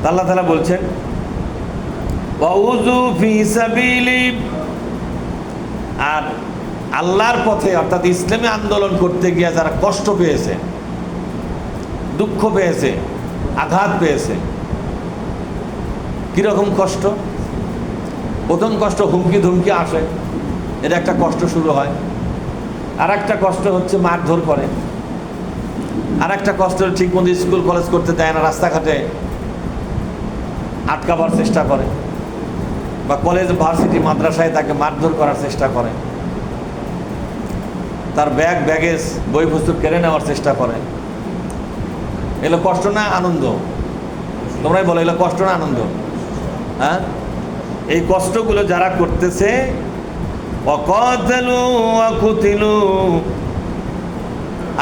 আল্লাহ তাআলা বলছেন ওয়াউযু ফি সাবিলি, আর আল্লাহর পথে অর্থাৎ ইসলামী আন্দোলন করতে গিয়ে যারা কষ্ট পেয়েছে, দুঃখ পেয়েছে, আঘাত পেয়েছে। কীরকম কষ্ট? প্রথম কষ্ট হুমকি ধুমকি আসে, এটা একটা কষ্ট শুরু হয়। আর একটা কষ্ট হচ্ছে মারধর করে। আর একটা কষ্ট ঠিক মতো স্কুল কলেজ করতে দেয় না, রাস্তাঘাটে আটকাবার চেষ্টা করে, বা কলেজ ভার্সিটি মাদ্রাসায় তাকে মারধর করার চেষ্টা করে, তার ব্যাগেজ বই পুস্তক কেড়ে নেওয়ার চেষ্টা করে। এগুলো কষ্ট না আনন্দ? তোমরাই বলো, এগুলো কষ্ট না আনন্দ? হ্যাঁ, এই কষ্টগুলো যারা করতেছে, ওয়াকাতালু ওয়া কুতিলু,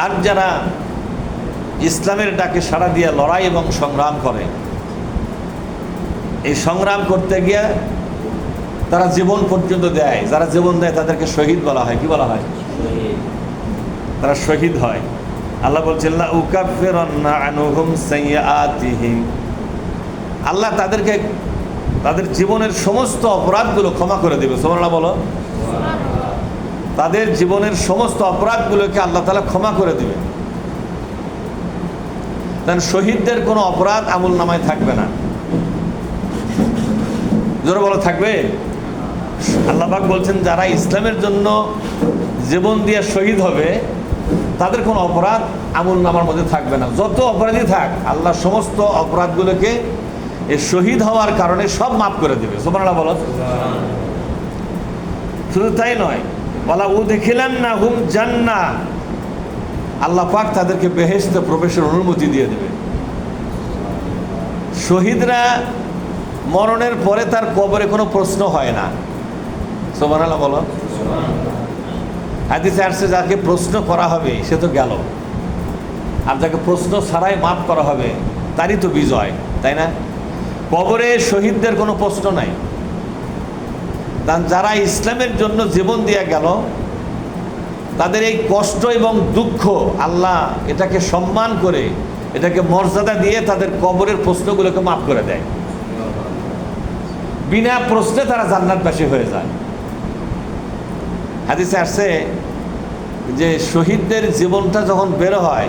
আর যারা ইসলামের ডাকে সাড়া দিয়ে লড়াই এবং সংগ্রাম করে, এই সংগ্রাম করতে গিয়ে তারা জীবন পর্যন্ত দেয়। যারা জীবন দেয় তাদেরকে শহীদ বলা হয়। কি বলা হয়? তারা শহীদ হয়। আল্লাহ বলছেন লা উকাফিরান্না আনহুম সাইয়্যাতিহিম, আল্লাহ তাদেরকে তাদের জীবনের সমস্ত অপরাধগুলো ক্ষমা করে দেবে। সুবহানাল্লাহ বলো। তাদের জীবনের সমস্ত অপরাধগুলোকে আল্লাহ তাআলা ক্ষমা করে দেবে। কারণ শহীদদের কোনো অপরাধ আমল নামায় থাকবে না। জোরে বলো, থাকবে? আল্লাহ পাক বলছেন যারা ইসলামের জন্য জীবন দিয়ে শহীদ হবে তাদের কোনো অপরাধ আমল নামার মধ্যে থাকবে না। যত অপরাধী থাক, আল্লাহ সমস্ত অপরাধগুলোকে এই শহীদ হওয়ার কারণে সব মাফ করে দেবে। সুবহানাল্লাহ বলো। শুধু তাই নয়, ওয়ালা উদখিলান্নাহুম জান্নাহ, আল্লাহ পাক তাদেরকে বেহেশতে প্রবেশের অনুমতি দিয়ে দেবে। শহীদরা মরণের পরে তার কবরে কোনো প্রশ্ন হয় না। সুবহানাল্লাহ বলো। হাদিসে আসছে যাকে প্রশ্ন করা হবে সে তো গেল, আর যাকে প্রশ্ন ছাড়াই মাফ করা হবে তারই তো বিজয়, তাই না? কবরে শহীদদের কোনো প্রশ্ন নাই। যারা ইসলামের জন্য জীবন দিয়ে গেল তাদের এই কষ্ট এবং দুঃখ আল্লাহ এটাকে সম্মান করে, এটাকে মর্যাদা দিয়ে তাদের কবরের প্রশ্নগুলোকে মাফ করে দেয়। বিনা প্রশ্নে তারা জান্নাতবাসী হয়ে যায়। হাদিসে আসছে যে শহীদদের জীবনটা যখন বের হয়,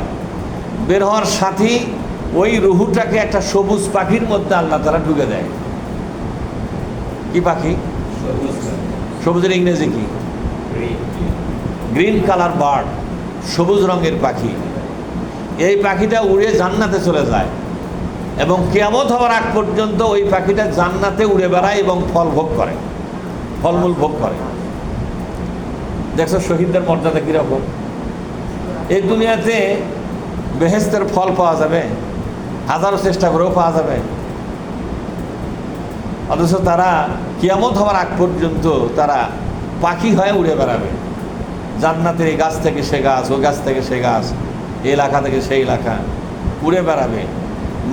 বের হওয়ার সাথেই ওই রুহুটাকে একটা সবুজ পাখির মধ্যে আল্লাহ তারা ঢুকে দেয়। কি পাখি? সবুজের ইংরেজি কি? গ্রিন কালার বার্ড, সবুজ রঙের পাখি। এই পাখিটা উড়ে জান্নাতে চলে যায় এবং কিয়ামত হওয়ার আগ পর্যন্ত ওই পাখিটা জান্নাতে উড়ে বেড়ায় এবং ফল ভোগ করে, ফলমূল ভোগ করে। দেখছো শহীদদের মর্যাদা কীরকম? এই দুনিয়াতে বেহেশতের ফল পাওয়া যাবে, হাজারো চেষ্টা করেও পাওয়া যাবে, অথচ তারা কিয়ামত হওয়ার আগ পর্যন্ত তারা পাখি হয়ে উড়ে বেড়াবে। জান্নাতের এই গাছ থেকে সে গাছ, ও গাছ থেকে সে গাছ, এই এলাকা থেকে সেই এলাকা উড়ে বেড়াবে।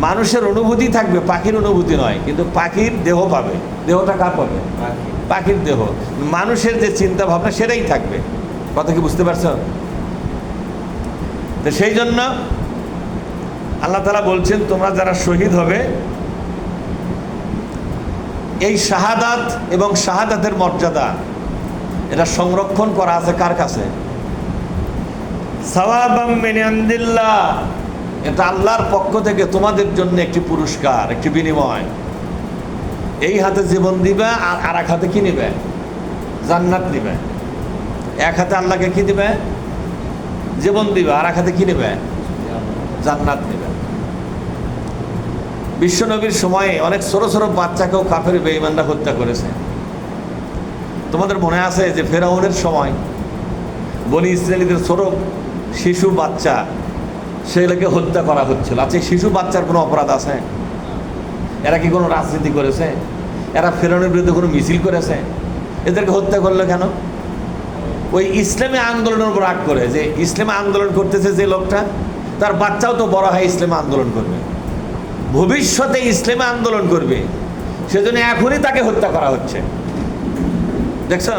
মানুষের অনুভূতি থাকবে, পাখির অনুভূতি নয়, কিন্তু পাখির দেহ পাবে। দেহটা কার পাবে? পাখির দেহ। মানুষের যে চিন্তা ভাবনা সেটাই থাকবে। কথা কি বুঝতে পারছো? তো সেই জন্য আল্লাহ তাআলা বলছেন তোমরা যারা শহীদ হবে, এই শাহাদাত এবং শাহাদাতের মর্যাদা এটা সংরক্ষণ করা আছে কার কাছে? সাওয়াবাম মিন ইনদিল্লাহ, এটা আল্লাহর পক্ষ থেকে তোমাদের জন্য একটি পুরস্কার, একটি বিনিময়। এই হাতে জীবন দিবে আর এক হাতে কি নিবে? জান্নাত নিবে। এক হাতে আল্লাহকে কি দিবে? জীবন দিবে, আর এক হাতে কি নিবে? জান্নাত নিবে। বিশ্বনবীর সময়ে অনেক ছোট ছোট বাচ্চাকেও কাফের বেঈমানরা হত্যা করেছে। তোমাদের মনে আছে যে ফেরাউনের সময় বনি ইসরায়েলীদের ছোট শিশু বাচ্চা সেগুলোকে হত্যা করা হচ্ছিল। আচ্ছা, শিশু বাচ্চার কোনো অপরাধ আছে? এরা কি কোনো রাজনীতি করেছে? এরা ফেরাউনের বিরুদ্ধে কোনো মিছিল করেছে? এদেরকে হত্যা করলো কেন? ওই ইসলামী আন্দোলনের উপর রাগ করে, যে ইসলামী আন্দোলন করতেছে যে লোকটা, তার বাচ্চাও তো বড় হয় ইসলামী আন্দোলন করবে, ভবিষ্যতে ইসলামী আন্দোলন করবে, সেজন্য এখনই তাকে হত্যা করা হচ্ছে। দেখছো,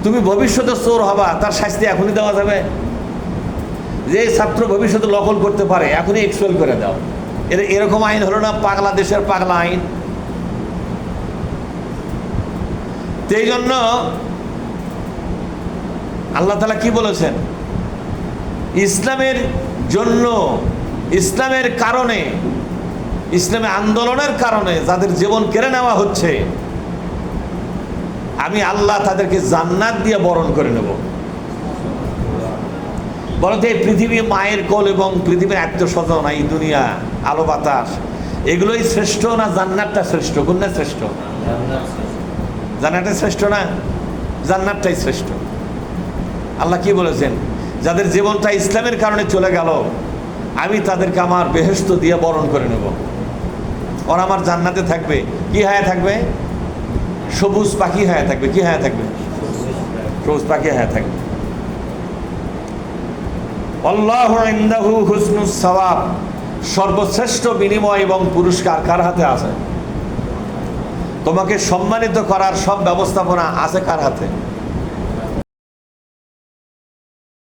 তুমি ভবিষ্যতে চোর হবা, তার শাস্তি এখনই দেওয়া যাবে? যে ছাত্র ভবিষ্যতে নকল করতে পারে এখনই এক্সপেল করে দাও, এরকম আইন হলো না পাগলা দেশের পাগলা আইন। এই জন্য আল্লাহ তাআলা কি বলেছেন, ইসলামের জন্য, ইসলামের কারণে, ইসলামে আন্দোলনের কারণে যাদের জীবন কেড়ে নেওয়া হচ্ছে, আমি আল্লাহ তাদেরকে জান্নাত দিয়ে বরণ করে নেব। বলতে এই পৃথিবী মায়ের কোল এবং পৃথিবীর আত্মস্বজন, এই দুনিয়া, আলো বাতাস, এগুলোই শ্রেষ্ঠ না জান্নাতটা শ্রেষ্ঠ? কোনটা শ্রেষ্ঠ? জান্নাতটা শ্রেষ্ঠ না? জান্নাতটাই শ্রেষ্ঠ। আল্লাহ কি বলেছেন, যাদের জীবনটা ইসলামের কারণে চলে গেল, আমি তাদেরকে আমার বেহেশত দিয়ে বরণ করে নেব। ওরা আমার জান্নাতে থাকবে। কি হয়ে থাকবে? সবুজ পাখি হয়ে থাকবে। কি হয়ে থাকবে? সবুজ পাখি হয়ে থাকবে। আল্লাহু ইনদাহু হুসনুস সাওয়াব, সর্বশ্রেষ্ঠ বিনিময় এবং পুরস্কার কার হাতে আছে? তোমাকে সম্মানিত করার সব ব্যবস্থাপনা আছে কার হাতে?